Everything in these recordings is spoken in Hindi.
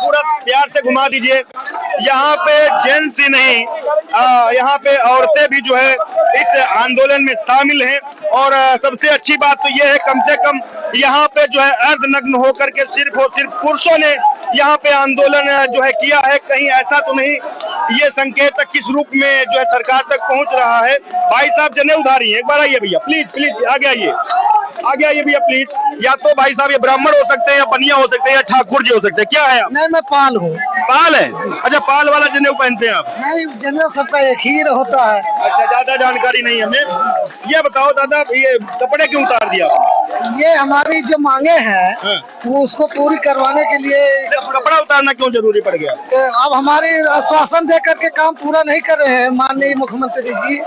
पूरा प्यार से घुमा दीजिए। यहाँ पे जेंट्स ही नहीं, यहाँ पे औरतें भी जो है इस आंदोलन में शामिल हैं। और सबसे अच्छी बात तो ये है, कम से कम यहाँ पे जो है अर्धनग्न होकर के सिर्फ और सिर्फ पुरुषों ने यहाँ पे आंदोलन जो है किया है। कहीं ऐसा तो नहीं ये संकेत किस रूप में जो है सरकार तक पहुंच रहा है। भाई साहब जने उधारी है, एक बार आइए भैया, प्लीज प्लीज आगे आइए, आगे आइए भैया प्लीज। या तो भाई साहब ये ब्राह्मण हो सकते हैं, या बनिया हो सकते हैं, या ठाकुर जी हो सकते हैं, क्या है आप? नहीं, मैं पाल हूँ। पाल है? अच्छा, पाल वाला जनेऊ पहनते हैं आप? नहीं, जनेऊ सबका एक ही होता है। अच्छा, ज्यादा जानकारी नहीं हमें। ये बताओ दादा, ये कपड़े क्यों उतार दिया? ये हमारी जो मांगे हैं वो उसको पूरी करवाने के लिए। कपड़ा उतारना क्यों जरूरी पड़ गया? अब हमारे आश्वासन दे करके काम पूरा नहीं कर रहे हैं माननीय मुख्यमंत्री जी,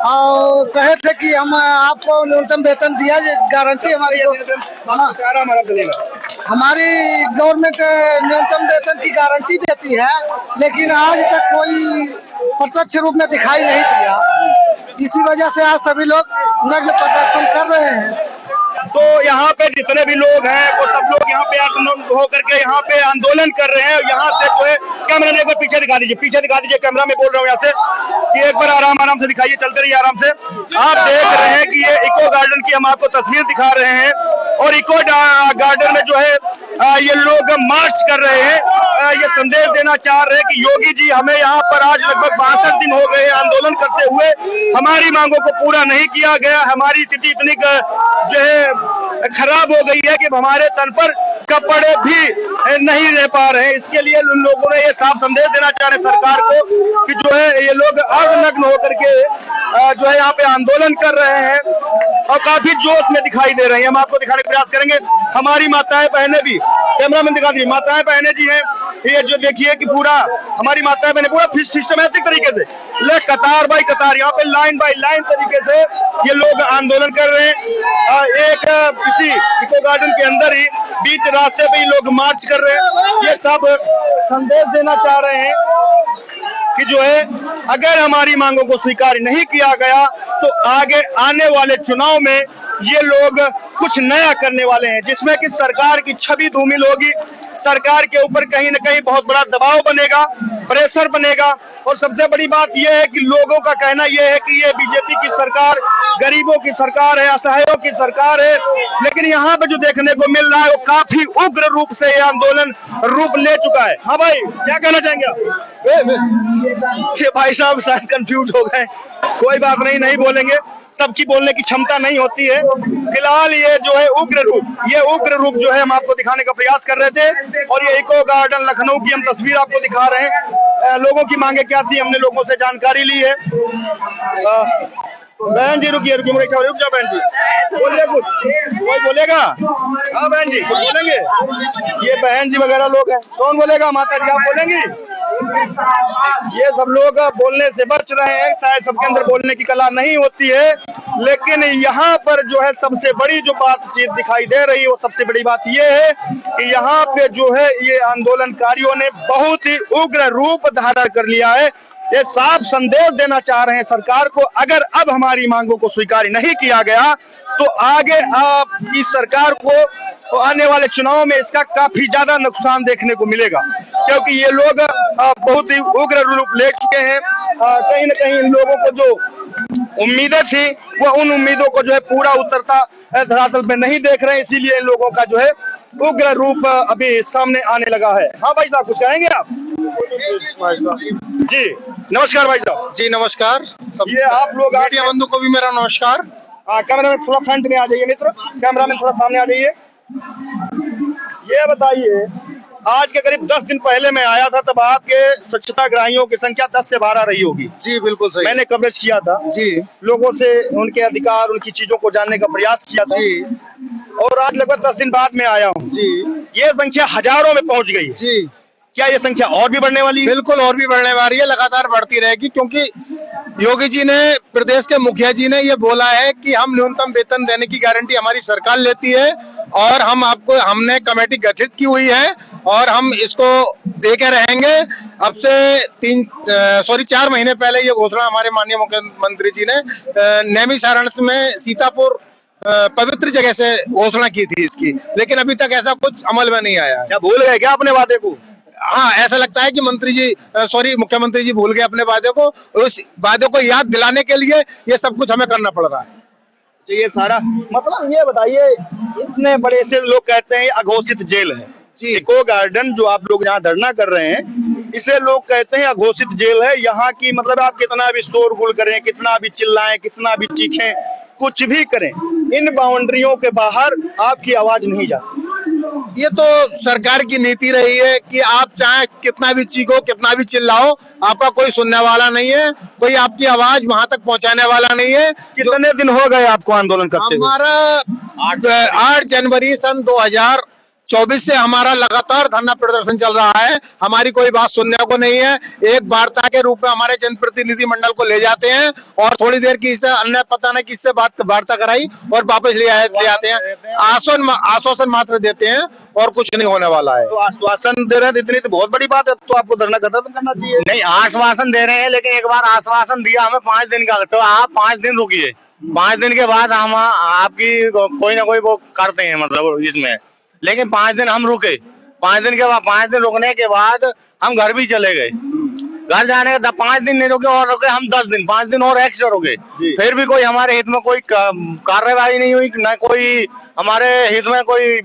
और कहे थे कि हम आपको न्यूनतम वेतन दिया, गारंटी हमारी हमारी गवर्नमेंट न्यूनतम वेतन की गारंटी देती है, लेकिन आज तक कोई प्रत्यक्ष रूप में दिखाई नहीं दिया। इसी वजह से आज सभी लोग नग्न प्रदर्शन कर रहे हैं। तो यहाँ पे जितने भी लोग हैं वो सब लोग यहाँ पे होकर के यहाँ पे आंदोलन कर रहे हैं। यहाँ से जो है कैमरा ने एक बार पीछे दिखा दीजिए, पीछे दिखा दीजिए, कैमरा में बोल रहा हूँ यहाँ से कि एक बार आराम आराम से दिखाइए, चलते रहिए आराम से। आप देख रहे हैं कि ये इको गार्डन की हम आपको तस्वीर दिखा रहे हैं, और इको गार्डन में जो है ये लोग मार्च कर रहे हैं। ये संदेश देना चाह रहे हैं कि योगी जी, हमें यहाँ पर आज लगभग 62 दिन हो गए आंदोलन करते हुए, हमारी मांगों को पूरा नहीं किया गया। हमारी स्थिति इतनी जो है खराब हो गई है कि हमारे तन पर कपड़े भी नहीं रह पा रहे हैं। इसके लिए उन लोगों ने ये साफ संदेश देना चाह रहे हैं सरकार को कि जो है ये लोग अर्धनग्न होकर के जो है यहाँ पे आंदोलन कर रहे हैं, और काफी जोश में दिखाई दे रहे हैं। हम आपको दिखाने का प्रयास करेंगे। हमारी माताएं बहनें भी, कैमरामैन दिखा दीजिए, माताएं बहनें जी हैं, ये जो देखिए कि पूरा हमारी माताएं बहनें पूरा सिस्टमैटिक तरीके से ले कतार बाई कतार, यहाँ पे लाइन बाई लाइन तरीके से ये लोग आंदोलन कर रहे हैं। एक इसी इको गार्डन के अंदर ही बीच रास्ते पे ही लोग मार्च कर रहे हैं। ये सब संदेश देना चाह रहे हैं कि जो है अगर हमारी मांगों को स्वीकार नहीं किया गया तो आगे आने वाले चुनाव में ये लोग कुछ नया करने वाले हैं, जिसमें कि सरकार की छवि धूमिल होगी। सरकार के ऊपर कहीं न कहीं बहुत बड़ा दबाव बनेगा, प्रेशर बनेगा। और सबसे बड़ी बात यह है कि लोगों का कहना यह है कि ये बीजेपी की सरकार गरीबों की सरकार है, असहायों की सरकार है। लेकिन यहाँ पे जो देखने को मिल रहा है वो काफी उग्र रूप से ये आंदोलन रूप ले चुका है। हाँ भाई, क्या कहना चाहेंगे आप? ये भाई साहब शायद कंफ्यूज हो गए। कोई बात नहीं, नहीं बोलेंगे, सबकी बोलने की क्षमता नहीं होती है। फिलहाल ये जो है उग्र रूप जो है हम आपको दिखाने का प्रयास कर रहे थे। और ये इको गार्डन लखनऊ की हम तस्वीर आपको दिखा रहे हैं। लोगों की मांगे क्या थी, हमने लोगों से जानकारी ली है। बहन जी रुकिए, रुक जाओ बहन जी, बोलिए कुछ, कोई बोलेगा? हाँ बहन जी कुछ बोलेंगे? ये बहन जी वगैरह लोग हैं, कौन बोलेगा? माता जी आप बोलेंगी? ये सब लोग बोलने से बच रहे हैं, शायद सबके अंदर बोलने की कला नहीं होती है। लेकिन यहाँ पर जो है सबसे बड़ी जो बातचीत दिखाई दे रही है वो सबसे बड़ी बात ये है कि यहाँ पे जो है ये आंदोलनकारियों ने बहुत ही उग्र रूप धारण कर लिया है। ये साफ संदेश देना चाह रहे हैं सरकार को, अगर अब हमारी मांगों को स्वीकार नहीं किया गया तो आगे इस सरकार को तो आने वाले चुनाव में इसका काफी ज्यादा नुकसान देखने को मिलेगा, क्योंकि ये लोग बहुत ही उग्र रूप ले चुके हैं। कहीं न कहीं इन लोगों को जो उम्मीदें थी वो उन उम्मीदों को जो है पूरा उतरता धरातल पे नहीं देख रहे हैं, इसीलिए इन लोगों का जो है उग्र रूप अभी सामने आने लगा है। हाँ भाई साहब कुछ कहेंगे आप? जी नमस्कार भाई साहब। जी नमस्कार। ये आप लोग मीडिया बंधु को भी मेरा नमस्कार। कैमरा में थोड़ा फ्रंट में आ जाइए मित्र, कैमरा में थोड़ा सामने आ जाइए। ये बताइए, आज के करीब 10 दिन पहले मैं आया था, तब आपके स्वच्छता ग्राहियों की संख्या 10 से 12 रही होगी। जी बिल्कुल सही। मैंने कवरेज किया था जी, लोगों से उनके अधिकार, उनकी चीजों को जानने का प्रयास किया था जी। और आज लगभग 10 दिन बाद में आया हूँ जी, ये संख्या हजारों में पहुंच गई जी। क्या ये संख्या और भी बढ़ने वाली है? बिल्कुल और भी बढ़ने वाली है, लगातार बढ़ती रहेगी, क्योंकि योगी जी ने, प्रदेश के मुखिया जी ने ये बोला है कि हम न्यूनतम वेतन देने की गारंटी हमारी सरकार लेती है, और हमने कमेटी गठित की हुई है और हम इसको देके रहेंगे। अब से 4 महीने पहले ये घोषणा हमारे माननीय मुख्यमंत्री जी ने नैमिषारण्य में सीतापुर पवित्र जगह से घोषणा की थी इसकी, लेकिन अभी तक ऐसा कुछ अमल में नहीं आया है। क्या भूल गए क्या अपने वादे को? हाँ, ऐसा लगता है कि मुख्यमंत्री जी भूल गए अपने वादे को, उस वादे को याद दिलाने के लिए ये सब कुछ हमें करना पड़ रहा है। ये सारा मतलब ये बताइए, इतने बड़े से लोग कहते हैं अघोषित जेल है इको गार्डन, जो आप लोग यहाँ धरना कर रहे हैं, इसे लोग कहते हैं अघोषित जेल है। यहाँ की मतलब आप कितना भी शोरगुल करें, कितना भी चिल्लाएं, कितना भी चीखें, कुछ भी करें, इन बाउंड्रियों के बाहर आपकी आवाज नहीं जाती। ये तो सरकार की नीति रही है कि आप चाहे कितना भी चीखो, कितना भी चिल्लाओ, आपका कोई सुनने वाला नहीं है, कोई आपकी आवाज वहां तक पहुंचाने वाला नहीं है। कितने दिन हो गए आपको आंदोलन करते हुए? हमारा 8 जनवरी सन 2024 से हमारा लगातार धरना प्रदर्शन चल रहा है। हमारी कोई बात सुनने को नहीं है। एक वार्ता के रूप में हमारे जनप्रतिनिधि मंडल को ले जाते हैं और थोड़ी देर की इससे अन्य पता नहीं किससे वार्ता कराई और वापस ले आते हैं। आश्वासन मात्र देते हैं और कुछ नहीं होने वाला है। तो आश्वासन दे रहे हैं, इतनी तो बहुत बड़ी बात है, तो आपको धरना करना चाहिए। नहीं, आश्वासन दे रहे हैं, लेकिन एक बार आश्वासन दिया हमें 5 दिन का, तो आप 5 दिन रुकिए, 5 दिन के बाद हम आपकी कोई ना कोई वो करते हैं मतलब इसमें, लेकिन 5 दिन हम रुके। 5 दिन के बाद, 5 दिन रुकने के बाद हम घर भी चले गए। घर जाने के 5 दिन नहीं रुके और रुके हम 10 दिन, 5 दिन और एक्स्ट्रा रुके, फिर भी कोई हमारे हित में कोई कार्रवाई नहीं हुई, ना कोई हमारे हित में कोई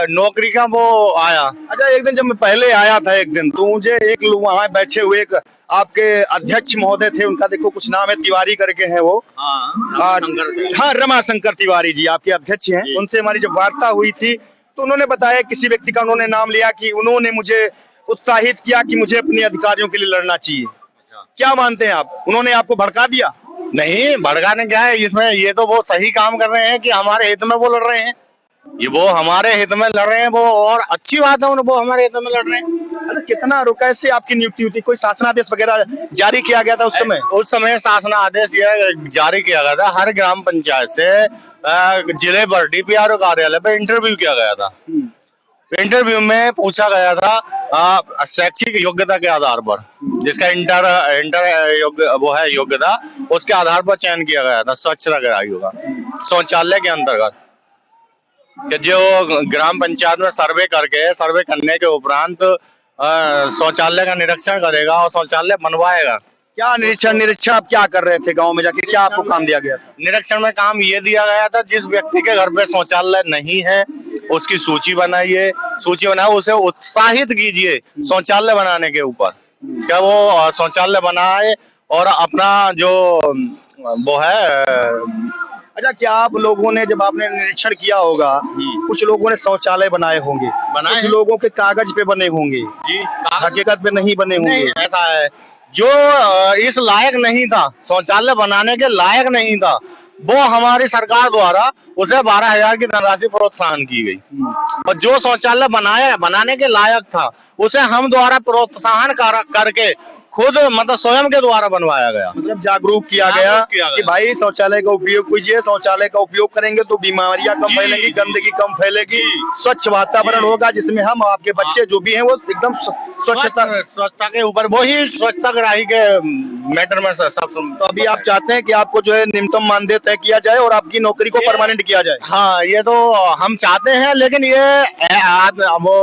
नौकरी का वो आया। अच्छा, एक दिन जब मैं पहले आया था एक दिन, तो मुझे एक लोग वहाँ बैठे हुए एक आपके अध्यक्ष महोदय थे, उनका देखो कुछ नाम है, तिवारी करके है वो, हाँ रमाशंकर तिवारी जी आपके अध्यक्ष हैं। उनसे हमारी जब वार्ता हुई थी तो उन्होंने बताया, किसी व्यक्ति का उन्होंने नाम लिया कि उन्होंने मुझे उत्साहित किया कि मुझे अपने अधिकारियों के लिए लड़ना चाहिए। क्या मानते हैं आप, उन्होंने आपको भड़का दिया? नहीं, भड़काने क्या है इसमें, ये तो वो सही काम कर रहे हैं कि हमारे हित में वो लड़ रहे हैं, ये वो हमारे हित में लड़ रहे हैं, वो और अच्छी बात है, वो हमारे हित में लड़ रहे हैं। अरे कितना रुका, कैसे आपकी नियुक्ति हुई थी? कोई शासनादेश वगैरह जारी किया गया था उस समय? उस समय शासनादेश जारी किया गया था, हर ग्राम पंचायत से जिले पर डीपीआरओ कार्यालय पे इंटरव्यू किया गया था। इंटरव्यू में पूछा गया था शैक्षिक योग्यता के आधार पर, जिसका इंटर योग्यता, उसके आधार पर चयन किया गया था स्वच्छता ग्राही होगा शौचालय के अंतर्गत, कि जो ग्राम पंचायत में सर्वे करने के उपरांत शौचालय का निरीक्षण करेगा और शौचालय बनवाएगा। क्या निरीक्षण आप क्या कर रहे थे गांव में जाके, क्या आपको काम दिया गया? निरीक्षण में काम ये दिया गया था, जिस व्यक्ति के घर पे शौचालय नहीं है उसकी सूची बनाइए, उसे उत्साहित कीजिए शौचालय बनाने के ऊपर, क्या वो शौचालय बनाए और अपना जो वो है। अच्छा, क्या आप लोगों ने, जब आपने निरीक्षण किया होगा, कुछ लोगों ने शौचालय बनाए होंगे, कुछ लोगों के कागज पे बने होंगे, हकीकत पे नहीं बने होंगे? ऐसा है, जो इस लायक नहीं था, शौचालय बनाने के लायक नहीं था, वो हमारी सरकार द्वारा उसे 12,000 की धनराशि प्रोत्साहन की गई, और जो शौचालय बनाने के लायक था उसे हम द्वारा प्रोत्साहन करके खुद मतलब स्वयं के द्वारा बनवाया गया, मतलब जागरूक किया गया कि भाई शौचालय का उपयोग कीजिए, शौचालय का उपयोग करेंगे तो बीमारियां कम फैलेंगी, गंदगी कम फैलेगी, स्वच्छ वातावरण होगा, जिसमें हम आपके बच्चे जो भी हैं वो एकदम स्वच्छता के ऊपर, वही स्वच्छता ग्राही के मैटर में सब। तो अभी आप चाहते हैं कि आपको जो है न्यूनतम मानदेय तय किया जाए और आपकी नौकरी को परमानेंट किया जाए? हाँ, ये तो हम चाहते हैं, लेकिन ये वो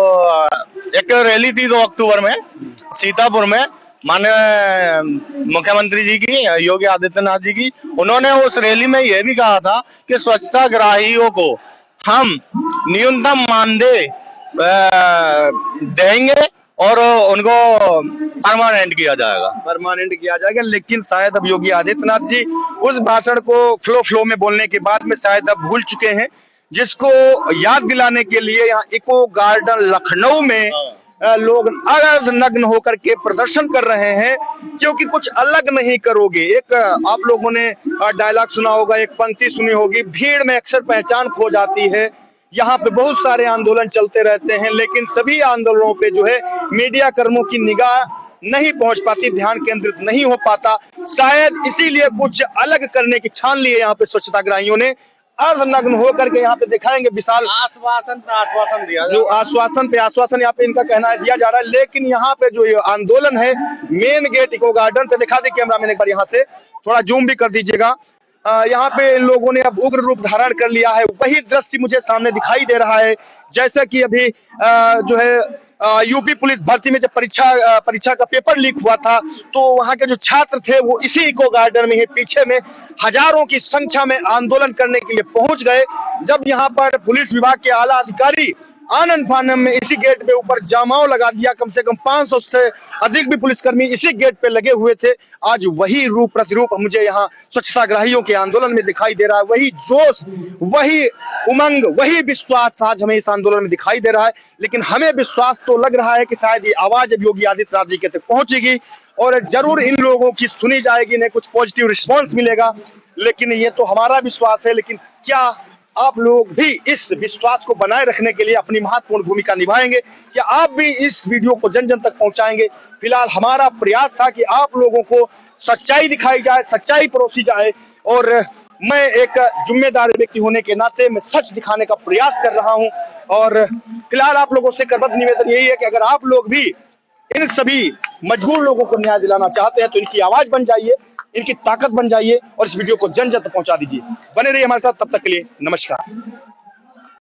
एक रैली थी 2 अक्टूबर में सीतापुर में, माननीय मुख्यमंत्री जी की, योगी आदित्यनाथ जी की, उन्होंने उस रैली में यह भी कहा था कि स्वच्छता ग्राहियों को हम न्यूनतम मानदेय देंगे और उनको परमानेंट किया जाएगा। लेकिन शायद अब योगी आदित्यनाथ जी उस भाषण को फ्लो में बोलने के बाद में शायद अब भूल चुके हैं, जिसको याद दिलाने के लिए यहाँ इको गार्डन लखनऊ में लोग अर्धनग्न होकर के प्रदर्शन कर रहे हैं, क्योंकि कुछ अलग नहीं करोगे। एक आप लोगों ने डायलॉग सुना होगा, एक पंक्ति सुनी होगी, भीड़ में अक्सर पहचान खो जाती है। यहाँ पे बहुत सारे आंदोलन चलते रहते हैं, लेकिन सभी आंदोलनों पे जो है मीडिया कर्मों की निगाह नहीं पहुंच पाती, ध्यान केंद्रित नहीं हो पाता। शायद इसीलिए कुछ अलग करने की ठान ली है यहाँ पे स्वच्छता ग्राहियों ने। अर्धनग्न होकर के यहाँ पे दिखाएंगे विशाल आश्वासन पे आश्वासन दिया जो आश्वासन पे आश्वासन यहाँ पे इनका कहना है दिया जा रहा है। लेकिन यहाँ पे जो ये आंदोलन है मेन गेट इको गार्डन से दिखा दी कैमरा मैन एक बार यहाँ से थोड़ा जूम भी कर दीजिएगा। यहाँ पे इन लोगों ने अब उग्र रूप धारण कर लिया है। वही दृश्य मुझे सामने दिखाई दे रहा है जैसा कि अभी जो है यूपी पुलिस भर्ती में जब परीक्षा का पेपर लीक हुआ था तो वहां के जो छात्र थे वो इसी इको गार्डन में ही पीछे में हजारों की संख्या में आंदोलन करने के लिए पहुंच गए। जब यहाँ पर पुलिस विभाग के आला अधिकारी आनंद फानन में इसी गेट पे ऊपर जमाव लगा दिया, कम से कम 500 से अधिक भी पुलिसकर्मी इसी गेट पे लगे हुए थे। आज वही रूप प्रतिरूप मुझे यहाँ स्वच्छताग्राहियों के आंदोलन में दिखाई दे रहा है। वही जोश, वही उमंग, वही विश्वास आज हमें इस आंदोलन में दिखाई दे रहा है। लेकिन हमें विश्वास तो लग रहा है कि शायद ये आवाज अब योगी आदित्यनाथ जी के तक पहुंचेगी और जरूर इन लोगों की सुनी जाएगी, इन्हें कुछ पॉजिटिव रिस्पॉन्स मिलेगा। लेकिन ये तो हमारा विश्वास है, लेकिन क्या आप लोग भी इस विश्वास को बनाए रखने के लिए अपनी महत्वपूर्ण भूमिका निभाएंगे? क्या आप भी इस वीडियो को जन जन तक पहुंचाएंगे? फिलहाल हमारा प्रयास था कि आप लोगों को सच्चाई दिखाई जाए, सच्चाई परोसी जाए और मैं एक जिम्मेदार व्यक्ति होने के नाते मैं सच दिखाने का प्रयास कर रहा हूं। और फिलहाल आप लोगों से करबद्ध निवेदन यही है कि अगर आप लोग भी इन सभी मजबूर लोगों को न्याय दिलाना चाहते हैं तो इनकी आवाज बन जाइए, इनकी ताकत बन जाइए और इस वीडियो को जन जन तक पहुंचा दीजिए। बने रहिए हमारे साथ, तब तक के लिए नमस्कार।